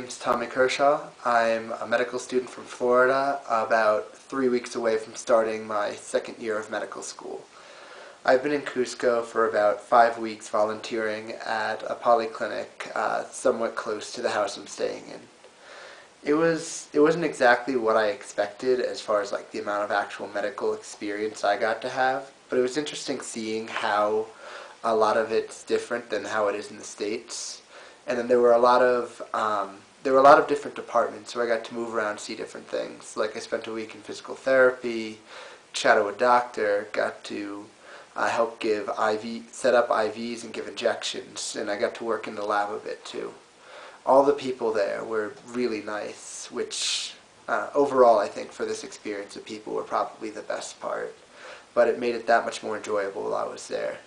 name's Tommy Kershaw. I'm a medical student from Florida, about 3 weeks away from starting my second year of medical school. I've been in Cusco for about 5 weeks volunteering at a polyclinic somewhat close to the house I'm staying in. It wasn't exactly what I expected as far as like the amount of actual medical experience I got to have, but it was interesting seeing how a lot of it's different than how it is in the States. And then there were a lot of different departments, so I got to move around, see different things. Like I spent a week in physical therapy, shadow a doctor, got to help set up IVs and give injections, and I got to work in the lab a bit too. All the people there were really nice, which overall I think for this experience the people were probably the best part, but it made it that much more enjoyable while I was there.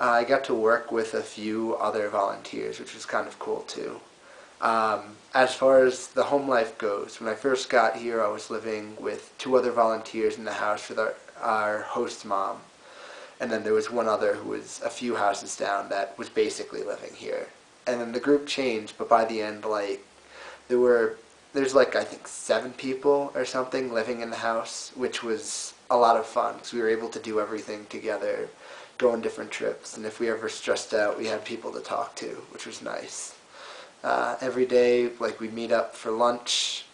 I got to work with a few other volunteers, which was kind of cool too. As far as the home life goes, when I first got here, I was living with two other volunteers in the house with our host mom. And then there was one other who was a few houses down that was basically living here. And then the group changed, but by the end, there's like, I think 7 people or something living in the house, which was a lot of fun because we were able to do everything together, go on different trips, and if we ever stressed out, we had people to talk to, which was nice. Every day, like, we'd meet up for lunch,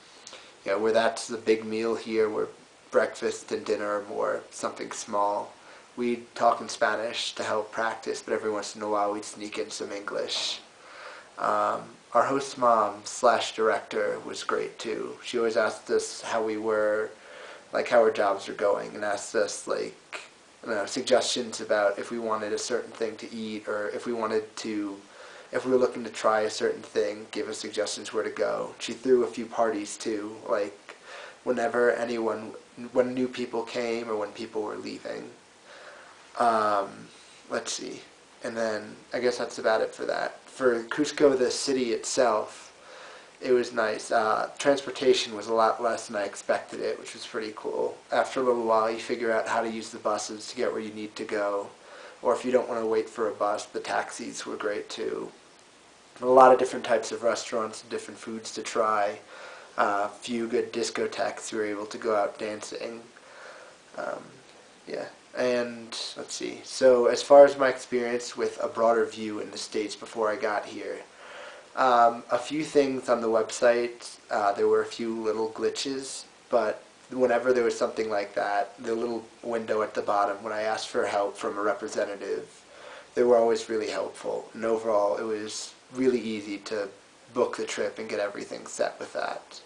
where that's the big meal here, where breakfast and dinner are more something small. We'd talk in Spanish to help practice, but every once in a while we'd sneak in some English. Our host mom slash director was great too. She always asked us how we were, like how our jobs were going, and asked us suggestions about if we wanted a certain thing to eat, or if we were looking to try a certain thing, give us suggestions where to go. She threw a few parties too, like when new people came or when people were leaving. Let's see. And then I guess that's about it for that. For Cusco, the city itself, it was nice. Transportation was a lot less than I expected it, which was pretty cool. After a little while, you figure out how to use the buses to get where you need to go. Or if you don't want to wait for a bus, the taxis were great too. A lot of different types of restaurants and different foods to try. A few good discotheques. We were able to go out dancing. Yeah. And let's see. So as far as my experience with a broader view in the States before I got here, a few things on the website, there were a few little glitches, but whenever there was something like that, the little window at the bottom, when I asked for help from a representative, they were always really helpful. And overall, it was really easy to book the trip and get everything set with that.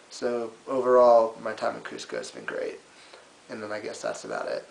So overall, my time in Cusco has been great. And then I guess that's about it.